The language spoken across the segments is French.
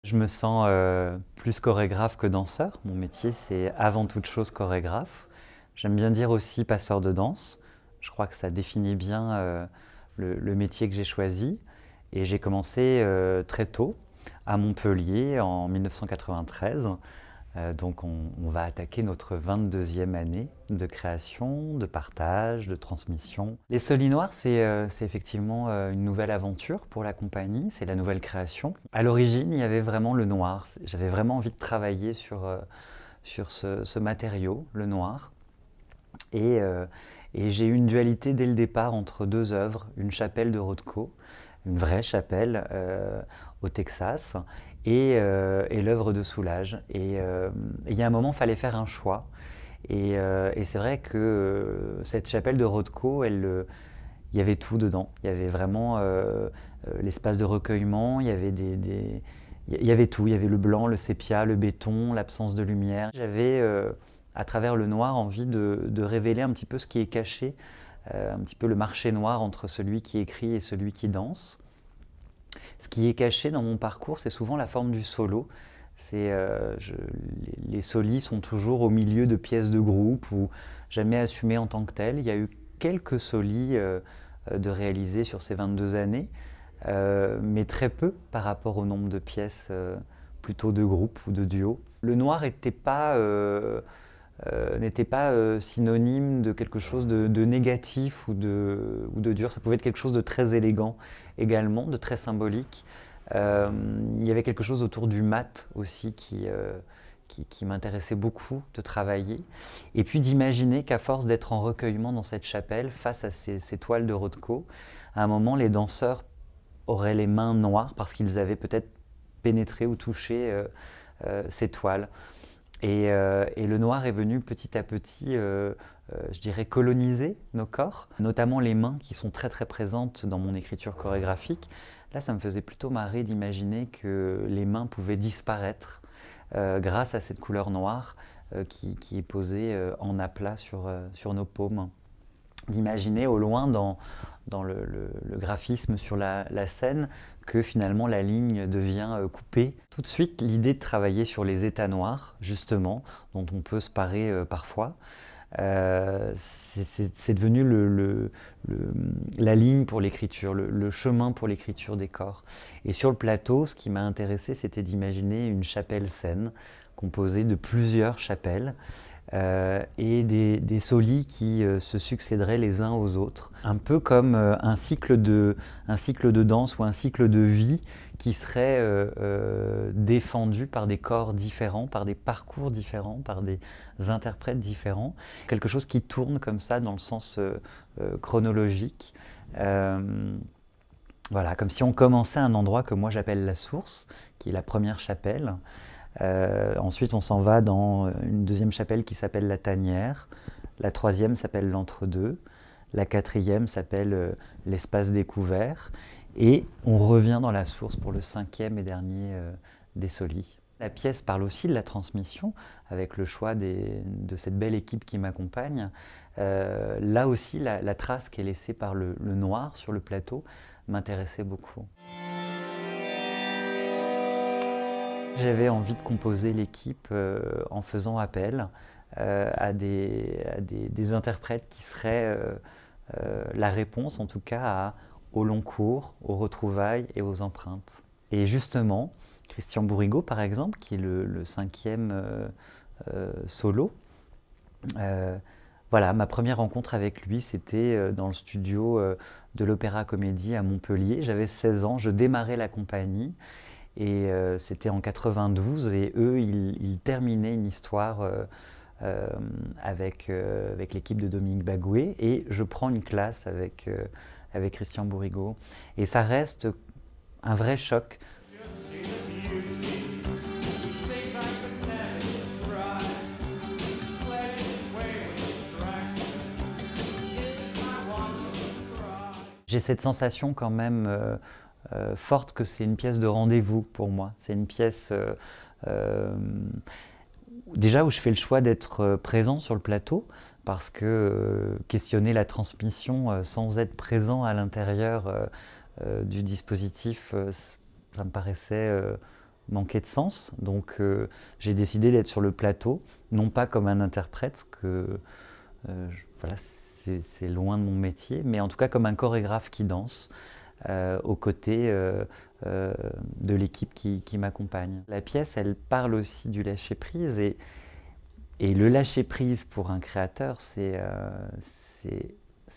Je me sens plus chorégraphe que danseur. Mon métier, c'est avant toute chose chorégraphe. J'aime bien dire aussi passeur de danse. Je crois que ça définit bien le métier que j'ai choisi. Et j'ai commencé très tôt, à Montpellier, en 1993. Donc on va attaquer notre 22e année de création, de partage, de transmission. Les Solinoirs, c'est effectivement une nouvelle aventure pour la compagnie, c'est la nouvelle création. À l'origine, il y avait vraiment le noir. J'avais vraiment envie de travailler sur ce matériau, le noir. Et, euh, et j'ai eu une dualité dès le départ entre deux œuvres, une chapelle de Rothko, une vraie chapelle au Texas, et l'œuvre de Soulages. Il y a un moment, il fallait faire un choix. Et c'est vrai que cette chapelle de Rothko, il y avait tout dedans. Il y avait vraiment l'espace de recueillement, il y avait tout. Il y avait le blanc, le sépia, le béton, l'absence de lumière. J'avais, à travers le noir, envie de révéler un petit peu ce qui est caché, un petit peu le marché noir entre celui qui écrit et celui qui danse. Ce qui est caché dans mon parcours, c'est souvent la forme du solo. Les solis sont toujours au milieu de pièces de groupe ou jamais assumés en tant que tels. Il y a eu quelques solis de réalisés sur ces 22 années, mais très peu par rapport au nombre de pièces plutôt de groupe ou de duo. Le noir n'était pas synonyme de quelque chose de négatif ou de dur. Ça pouvait être quelque chose de très élégant également, de très symbolique. Il y avait quelque chose autour du mat aussi qui m'intéressait beaucoup de travailler. Et puis d'imaginer qu'à force d'être en recueillement dans cette chapelle, face à ces toiles de Rothko, à un moment, les danseurs auraient les mains noires parce qu'ils avaient peut-être pénétré ou touché ces toiles. Et le noir est venu petit à petit, je dirais, coloniser nos corps, notamment les mains qui sont très très présentes dans mon écriture chorégraphique. Là, ça me faisait plutôt marrer d'imaginer que les mains pouvaient disparaître grâce à cette couleur noire qui est posée en aplat sur nos paumes. D'imaginer au loin dans le graphisme sur la scène que finalement la ligne devient coupée. Tout de suite, l'idée de travailler sur les états noirs, justement, dont on peut se parer parfois, c'est devenu la ligne pour l'écriture, le chemin pour l'écriture des corps. Et sur le plateau, ce qui m'a intéressé, c'était d'imaginer une chapelle scène composée de plusieurs chapelles et des solis qui se succéderaient les uns aux autres. Un peu comme un cycle de danse ou un cycle de vie qui serait défendu par des corps différents, par des parcours différents, par des interprètes différents. Quelque chose qui tourne comme ça dans le sens chronologique. Voilà, comme si on commençait à un endroit que moi j'appelle la source, qui est la première chapelle. Ensuite, on s'en va dans une deuxième chapelle qui s'appelle la tanière. La troisième s'appelle l'entre-deux. La quatrième s'appelle l'espace découvert. Et on revient dans la source pour le cinquième et dernier des solis. La pièce parle aussi de la transmission, avec le choix de cette belle équipe qui m'accompagne. Là aussi, la trace qui est laissée par le noir sur le plateau m'intéressait beaucoup. J'avais envie de composer l'équipe en faisant appel à des interprètes qui seraient la réponse, en tout cas, au long cours, aux retrouvailles et aux empreintes. Et justement, Christian Bourrigaud, par exemple, qui est le cinquième solo, voilà, ma première rencontre avec lui, c'était dans le studio de l'Opéra Comédie à Montpellier. J'avais 16 ans, je démarrais la compagnie. Et c'était en 92 et eux, ils terminaient une histoire avec l'équipe de Dominique Bagoué et je prends une classe avec Christian Bourrigaud. Et ça reste un vrai choc. J'ai cette sensation quand même forte que c'est une pièce de rendez-vous pour moi. C'est une pièce déjà où je fais le choix d'être présent sur le plateau parce que questionner la transmission sans être présent à l'intérieur du dispositif, ça me paraissait manquait de sens. Donc j'ai décidé d'être sur le plateau, non pas comme un interprète, voilà, c'est loin de mon métier, mais en tout cas comme un chorégraphe qui danse aux côtés de l'équipe qui m'accompagne. La pièce, elle parle aussi du lâcher-prise et le lâcher-prise pour un créateur, c'est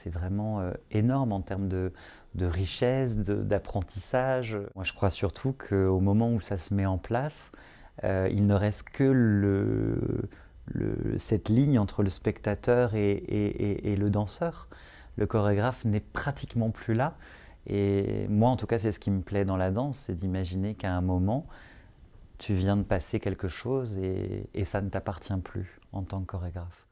vraiment énorme en termes de richesse, d'apprentissage. Moi, je crois surtout qu'au moment où ça se met en place, il ne reste que cette ligne entre le spectateur et le danseur. Le chorégraphe n'est pratiquement plus là. Et moi, en tout cas, c'est ce qui me plaît dans la danse, c'est d'imaginer qu'à un moment, tu viens de passer quelque chose et ça ne t'appartient plus en tant que chorégraphe.